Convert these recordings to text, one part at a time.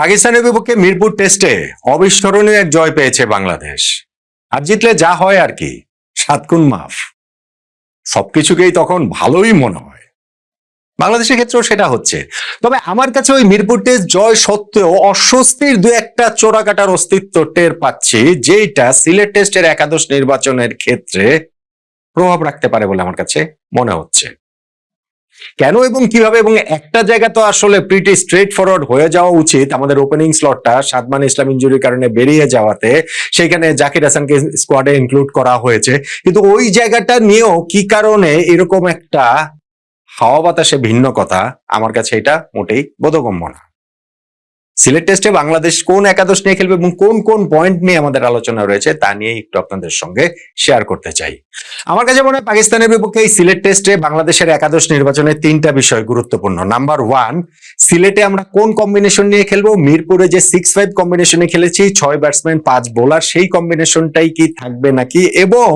পাকিস্তানের বিপক্ষে মিরপুর টেস্টে অবিস্মরণীয় এক জয় পেয়েছে বাংলাদেশ। আর জিতলে যা হয় আর কি, 7 গুণ মাফ। সবকিছুকেই তখন ভালোই মনে হয়। বাংলাদেশের ক্ষেত্রেও সেটা হচ্ছে। তবে আমার কাছে ওই মিরপুর টেস্ট জয় সত্ত্বেও অস্বস্তির দু একটা চোরাকাটার অস্তিত্ব টের পাচ্ছি, যেটা সিলেট টেস্টের একাদশ নির্বাচনের ক্ষেত্রে প্রভাব রাখতে পারে বলে আমার কাছে মনে হচ্ছে। কেন এবং কিভাবে, এবং একটা জায়গা তো আসলে প্রিটি স্ট্রেট ফরওয়ার্ড হয়ে যাওয়া উচিত। আমাদের ওপেনিং স্লটটা সাদমান ইসলাম ইনজুরির কারণে বেরিয়ে যাওয়াতে সেখানে জাকির হাসানকে স্কোয়াডে ইনক্লুড করা হয়েছে, কিন্তু ওই জায়গাটা নিয়েও কি কারণে এরকম একটা হাওয়া বাতাসে ভিন্ন কথা, আমার কাছে এটা মোটেই বোধগম্য না। সিলেট টেস্টে বাংলাদেশ কোন একাদশ নিয়ে খেলবে এবং কোন কোন পয়েন্ট নিয়ে আমাদের আলোচনা রয়েছে তা নিয়ে একটু আপনাদের সঙ্গে শেয়ার করতে চাই। আমার কাছে মনে হয় পাকিস্তানের বিপক্ষে এই সিলেট টেস্টে বাংলাদেশের একাদশ নির্বাচনে 3টা বিষয় গুরুত্বপূর্ণ। নাম্বার 1, সিলেটে আমরা কোন কম্বিনেশন নিয়ে খেলবো। মিরপুরে যে 6-5 কম্বিনেশনে খেলেছি, 6 ব্যাটসম্যান 5 বোলার, সেই কম্বিনেশনটাই কি থাকবে নাকি, এবং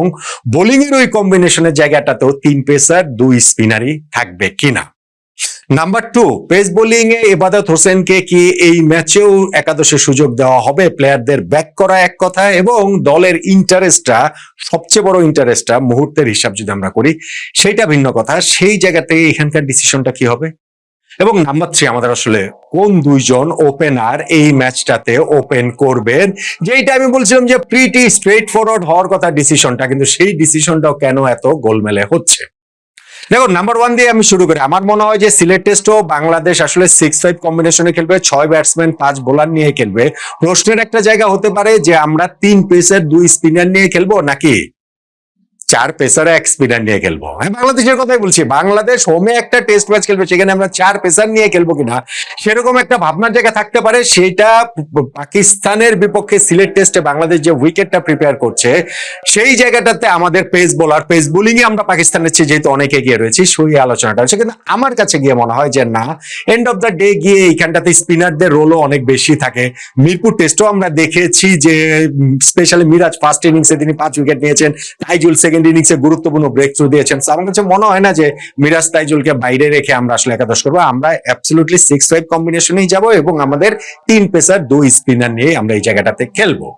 বোলিং এর ওই কম্বিনেশনের জায়গাটাতেও 3 পেসার 2 স্পিনারই থাকবে কিনা। নাম্বার 2, পেস বোলিং এ ইবাদত হোসেনকে কি এই ম্যাচেও একাদশে সুযোগ দেওয়া হবে। প্লেয়ারদের ব্যাক করা এক কথা, এবং দলের ইন্টারেস্টটা, সবচেয়ে বড় ইন্টারেস্টটা মুহূর্তের হিসাব যদি আমরা করি সেইটা ভিন্ন কথা। সেই জায়গাতে এখানকার ডিসিশনটা কি হবে। এবং নাম্বার 3, আমাদের আসলে কোন দুইজন ওপেনার এই ম্যাচটাতে ওপেন করবেন, যেটা আমি বলছিলাম যে প্রিটি স্ট্রেট ফরওয়ার্ড হওয়ার কথা ডিসিশনটা, কিন্তু সেই ডিসিশনটাও কেন এত গোলমেলে হচ্ছে। দেখো, নাম্বার 1 দিয়ে আমি শুরু করি। আমার মনে হয় যে সিলেট টেস্টও বাংলাদেশ আসলে 6-5 কম্বিনেশনে খেলবে, 6 ব্যাটসম্যান 5 বোলার নিয়ে খেলবে। প্রশ্নের একটা জায়গা হতে পারে যে আমরা 3 পেসার 2 স্পিনার নিয়ে খেলবো নাকি 4 পেসার 1 স্পিনার নিয়ে খেলবো। হ্যাঁ, বাংলাদেশের কথাই বলছি। বাংলাদেশ হোমে একটা টেস্ট ম্যাচ খেলবে, সেখানে আমরা 4 পেসার নিয়ে খেলবো কিনা সেরকম একটা ভাবনার জায়গা থাকতে পারে। সেটা পাকিস্তানের বিপক্ষে সিলেট টেস্টে বাংলাদেশ যে উইকেটটা প্রিপেয়ার করছে সেই জায়গাটাতে আমাদের পেস বোলার, পেস বোলিং এ আমরা পাকিস্তানের চেয়ে যেহেতু অনেক এগিয়ে রয়েছি, সেই আলোচনাটা হচ্ছে। কিন্তু আমার কাছে গিয়ে মনে হয় যে না, এন্ড অফ দ্য ডে গিয়ে এইখানটাতে স্পিনারদের রোলও অনেক বেশি থাকে। মিরপুর টেস্টও আমরা দেখেছি যে স্পেশালি মিরাজ ফার্স্ট ইনিংসে তিনি 5 উইকেট নিয়েছেন, তাইজুল সেকেন্ড ইনিংসে গুরুত্বপূর্ণ ব্রেক থ্রু দিয়েছেন। আমার কাছে মনে হয় না যে মিরাজ তাইজুলকে বাইরে রেখে আমরা আসলে একাদশ করবো। আমরা অ্যাবসলিউটলি 6-5 কম্বিনেশনেই যাব, এবং আমাদের 3 পেসার 2 স্পিনার নিয়ে আমরা এই জায়গাটাতে খেলবো।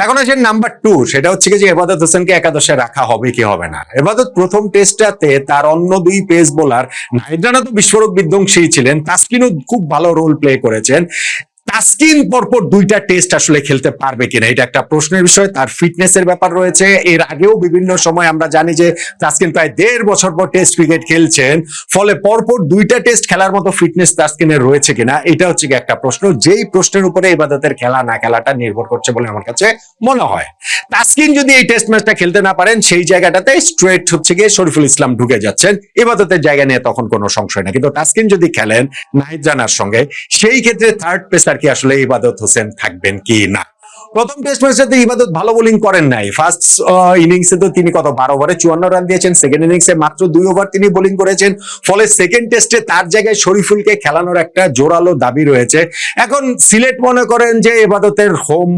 এখন আছে নাম্বার 2, সেটা হচ্ছে যে ইবাদত হোসেনকে একাদশে রাখা হবে কি হবে না। ইবাদত প্রথম টেস্টটাতে তার অন্য 2 পেস বোলার, নাহিদ রানা তো বিস্ফোরক বিধ্বংসী ছিলেন, তাসকিনও খুব ভালো রোল প্লে করেছেন। তাসকিন পরপর 2টা টেস্ট আসলে খেলতে পারবে কিনা এটা একটা প্রশ্নের বিষয়। তার ফিটনেসের ব্যাপার রয়েছে। এর আগেও বিভিন্ন সময় আমরা জানি যে তাসকিন প্রায় 1.5 বছর পর টেস্ট ক্রিকেট খেলছেন, ফলে পরপর 2টা টেস্ট খেলার মতো ফিটনেস তাসকিনের রয়েছে কিনা এটা হচ্ছে কি একটা প্রশ্ন, যেই প্রশ্নের উপরে ইবাদতের খেলা না খেলাটা নির্ভর করছে বলে আমার কাছে মনে হয়। তাসকিন যদি এই টেস্ট ম্যাচটা খেলতে না পারেন, সেই জায়গাটাতে স্ট্রেট হচ্ছে গিয়ে শরীফুল ইসলাম ঢুকে যাচ্ছেন। ইবাদতের জায়গা নিয়ে তখন কোনো সংশয় না। কিন্তু তাসকিন যদি খেলেন নাহিদ রানার সঙ্গে, সেই ক্ষেত্রে থার্ড পেসার কি আসলে ইবাদত হোসেন থাকবেন কি না। প্রথম টেস্ট ম্যাচটাতে ইবাদত ভালো বোলিং করেন নাই। ফার্স্ট ইনিংসে তো তিনি 12 ওভারে 54 রান দিয়েছেন। সেকেন্ড ইনিংসে মাত্র 2 ওভার তিনি বোলিং করেছেন। ফলে সেকেন্ড টেস্টে তার জায়গায় শরীফুলকে খেলানোর একটা জোরালো দাবি রয়েছে। এখন সিলেট মনে করেন যে ইবাদতের হোম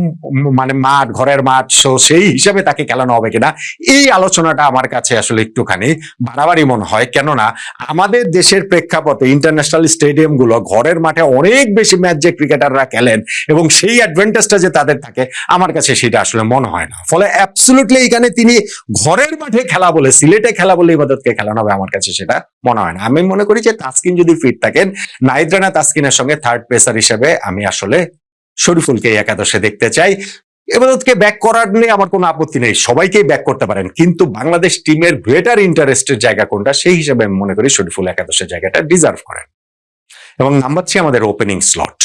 মানে মাঠ, ঘরের মাঠ, সেই হিসাবে তাকে খেলানো হবে কিনা, এই আলোচনাটা আমার কাছে আসলে একটুখানি বাড়াবাড়ি মনে হয়। কেননা আমাদের দেশের প্রেক্ষাপটে ইন্টারন্যাশনাল স্টেডিয়াম গুলো, ঘরের মাঠে অনেক বেশি ম্যাচ যে ক্রিকেটাররা খেলেন এবং সেই অ্যাডভান্টেজটা যে তাদের থাকে, আমার কাছে সেটা আসলে মনে হয় না। ফলে অ্যাবসলিউটলি এখানে তিনি ঘরের মাঠে খেলা বলে, সিলেটে খেলা বলে ইবাদতকে খেলানো হবে, আমার কাছে সেটা মনে হয় না। আমি মনে করি যে তাসকিন যদি ফিট থাকেন, নাহিদ রানা তাসকিনের সঙ্গে থার্ড পেসার হিসেবে আমি আসলে শরীফুলকে একাদশে দেখতে চাই। ইবাদতকে ব্যাক করার নিয়ে আমার কোনো আপত্তি নেই, সবাইকেই ব্যাক করতে পারেন, কিন্তু বাংলাদেশ টিমের গ্রেটার ইন্টারেস্টের জায়গা কোনটা, সেই হিসেবে আমি মনে করি শরীফুল একাদশের জায়গাটা ডিজার্ভ করেন। এবং নাম্বার 3, আমাদের ওপেনিং স্লট।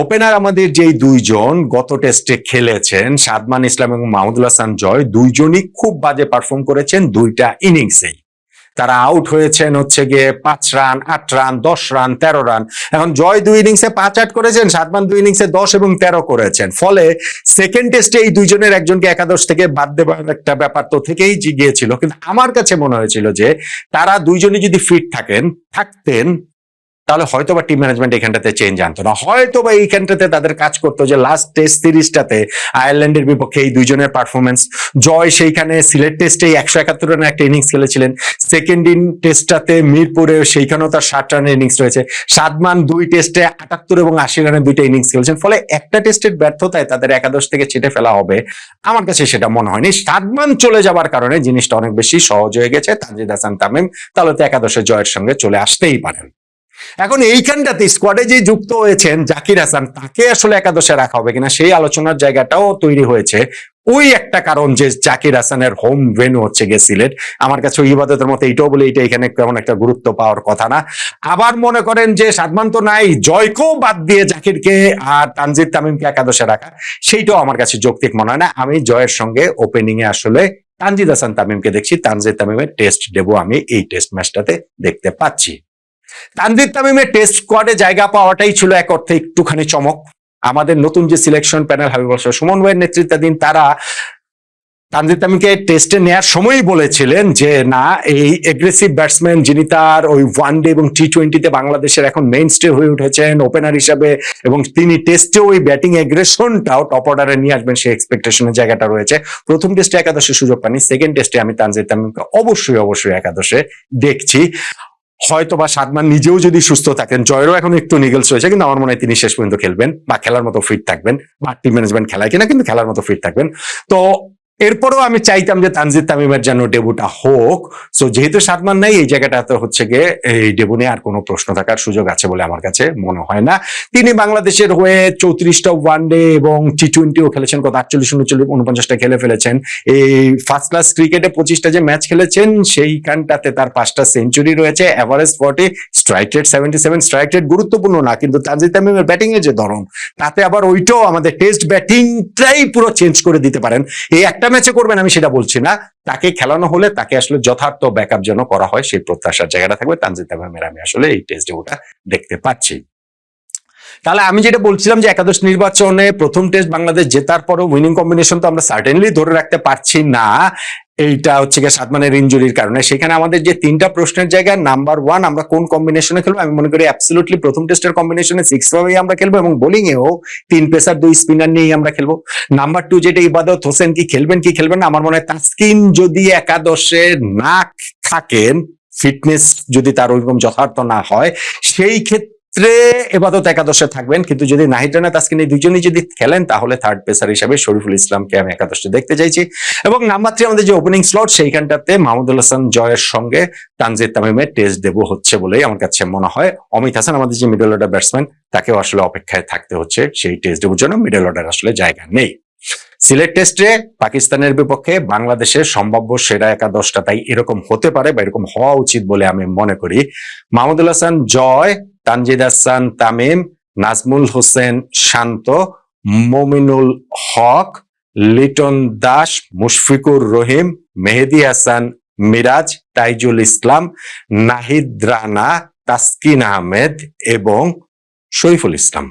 ওপেনার আমাদের যেই 2 জন গত টেস্টে খেলেছেন, সাদমান ইসলাম এবং মাহমুদুল হাসান জয়, 2 জনই খুব বাজে পারফর্ম করেছেন 2টা ইনিংসেই। তারা আউট হয়েছেন হচ্ছে গিয়ে 5 রান, 8 রান, 10 রান, 13 রান। এখন জয় 2 ইনিংসে 5-8 করেছেন, সাদমান 2 ইনিংসে 10 এবং 13 করেছেন। ফলে সেকেন্ড টেস্টে এই 2 জনের একজনকে একাদশ থেকে বাদ দেওয়ার একটা ব্যাপার তো থেকেই গিয়েছিল। কিন্তু আমার কাছে মনে হয়েছিল যে তারা 2 জনই যদি ফিট থাকতেন, তাহলে হয়তো বা টিম ম্যানেজমেন্ট এখানটাতে চেঞ্জ আনতো না, হয়তো বা এইখানটাতে তাদের কাজ করতো যে লাস্ট টেস্ট সিরিজটাতে আয়ারল্যান্ডের বিপক্ষে এই দুইজনের পারফরমেন্স, জয় সেইখানে সিলেট টেস্টে 171 রানের একটা ইনিংস খেলেছিলেন, সেকেন্ড টেস্টটাতে মিরপুরে সেইখানেও তার 60 রানের ইনিংস রয়েছে, সাদমান 2 টেস্টে 78 এবং 80 রানের 2টা ইনিংস খেলেছেন, ফলে একটা টেস্টের ব্যর্থতায় তাদের একাদশ থেকে ছেটে ফেলা হবে আমার কাছে সেটা মনে হয়নি। সাদমান চলে যাবার কারণে জিনিসটা অনেক বেশি সহজ হয়ে গেছে, তানজিদ হাসান তামিম তাহলে তো একাদশে জয়ের সঙ্গে চলে আসতেই পারেন। এখন এইখানটাতে স্কোয়াডে যে যুক্ত হয়েছেন জাকির হাসান, তাকে আসলে একাদশে রাখা হবে কিনা সেই আলোচনার জায়গাটাও তৈরি হয়েছে। ওই একটা কারণ যে জাকির হাসানের হোম ভেন্যু হচ্ছে গিয়ে সিলেট, আমার কাছে ইবাদতের মতো এইটাও বলে এটা এখানে কেমন একটা গুরুত্ব পাওয়ার কথা না। আবার মনে করেন যে সাদমান তো নাই, জয়কেও বাদ দিয়ে জাকিরকে আর তানজিদ তামিমকে একাদশে রাখা, সেইটাও আমার কাছে যৌক্তিক মনে হয় না। আমি জয়ের সঙ্গে ওপেনিং এ আসলে তানজিদ হাসান তামিমকে দেখছি, তানজিদ তামিমের টেস্ট ডেবু আমি এই টেস্ট ম্যাচটাতে দেখতে পাচ্ছি। তানজিদ তামিমের টেস্ট স্কোয়াডে জায়গা পাওয়াটাই ছিল এক অর্থে একটুখানি চমক। আমাদের নতুন যে সিলেকশন প্যানেল হাবিবুল সুমন ভাইয়ের নেতৃত্বাধীন তারা তানজিদ তামিমকে টেস্টে নেয়ার সময়ই বলেছিলেন যে না, এই এগ্রেসিভ ব্যাটসম্যান যিনি তার ওই ওয়ানডে এবং টি20তে বাংলাদেশের এখন মেইন স্টে হয়ে উঠেছেন ওপেনার হিসাবে, এবং তিনি টেস্টে ওই ব্যাটিং এগ্রেশনটাও টপ অর্ডারে নিয়ে আসবেন সেই এক্সপেকটেশনের জায়গাটা রয়েছে। প্রথম টেস্টে একাদশে সুযোগ পাননি, সেকেন্ড টেস্টে আমি তানজিদ তামিমকে অবশ্যই একাদশে দেখছি। হয়তো বা সাদমান নিজেও যদি সুস্থ থাকেন, জয়েরও এখন একটু নিগেলস রয়েছে, কিন্তু আমার মনে হয় তিনি শেষ পর্যন্ত খেলবেন বা খেলার মতো ফিট থাকবেন, বা টিম ম্যানেজমেন্ট খেলায় কিনা কিন্তু খেলার মতো ফিট থাকবেন। তো এরপরেও আমি চাইতাম যে তানজিদ তামিমের যেন ডেবুটা হোক। সো যেহেতু সাদমান নাই, এই জায়গাটাতে হচ্ছে গিয়ে এই ডেবু নিয়ে আর কোনো প্রশ্ন থাকার সুযোগ আছে বলে আমার কাছে মনে হয় না। তিনি বাংলাদেশের হয়ে 34টা ওয়ানডে এবং টি20ও খেলেছেন, কত 48 49টা খেলে ফেলেছেন। এই ফার্স্ট ক্লাস ক্রিকেটে 25টা যে ম্যাচ খেলেছেন সেইখানটাতে তার 5টা সেঞ্চুরি রয়েছে, average 40, strike rate 77। Strike rate গুরুত্বপূর্ণ না, কিন্তু তানজিদ তামিমের ব্যাটিং এর যে ধরন, তাতে আবার ওইটাও আমাদের টেস্ট ব্যাটিংটাই পুরো চেঞ্জ করে দিতে পারেন। এই একটা ম্যাচে করবেন আমি সেটা বলছি না, তাকে খেলানো হলে তাকে আসলে যথার্থ ব্যাকআপ যেন করা হয় সেই প্রত্যাশার জায়গাটা থাকবে। তানজিদ তামিমের আমি আসলে এই টেস্ট ডেবুটা দেখতে পাচ্ছি। তাহলে আমি যেটা বলছিলাম যে একাদশ নির্বাচনে প্রথম টেস্ট বাংলাদেশ জেতার পরও উইনিং কম্বিনেশন তো আমরা সার্টেনলি ধরে রাখতে পারছি না, এইটা হচ্ছে গিয়ে সাদমানের ইনজুরির কারণে। সেখানে আমাদের যে 3টা প্রশ্নের জায়গা, নাম্বার 1 আমরা কোন কম্বিনেশনে খেলবো, আমি মনে করি অ্যাবসলিউটলি প্রথম টেস্টের কম্বিনেশনে 6 ভাবেই আমরা খেলবো এবং বোলিং এও 3 পেসার 2 স্পিনার নিয়েই আমরা খেলবো। নাম্বার 2 যেটা ইবাদত হোসেন কি খেলবেন কি খেলবেন না, আমার মনে হয় তাসকিন যদি একাদশে না থাকেন, ফিটনেস যদি তার ওইরকম যথার্থ না হয়, সেই ক্ষেত্রে এবাদত একাদশে থাকবেন। কিন্তু যদি নাহিদ রানা তাসকিন এই দুজনই যদি খেলেন, তাহলে থার্ড পেসার হিসেবে শরীফুল ইসলামকে আমি একাদশে দেখতে চাইছি। এবং নাম্বার 3 আমাদের যে ওপেনিং স্লট, সেইখানটাতে মাহমুদুল হাসান জয়ের সঙ্গে তানজিদ তামিমের টেস্ট দেবো হচ্ছে বলেই আমার কাছে মনে হয়। অমিত হাসান আমাদের যে মিডল অর্ডার ব্যাটসম্যান, তাকেও আসলে অপেক্ষায় থাকতে হচ্ছে সেই টেস্ট দেবুর জন্য, মিডল অর্ডার আসলে জায়গা নেই। সিলেট টেস্টে পাকিস্তানের বিপক্ষে বাংলাদেশের সম্ভাব্য সেরা একাদশটা তাই এরকম হতে পারে বা এরকম হওয়া উচিত বলে আমি মনে করি। মাহমুদুল হাসান জয়, তানজিদ হাসান তামিম, নাজমুল হোসেন শান্ত, মমিনুল হক, লিটন দাস, মুশফিকুর রহিম, মেহেদী হাসান মিরাজ, তাইজুল ইসলাম, নাহিদ রানা, তাসকিন আহমেদ এবং শরীফুল ইসলাম।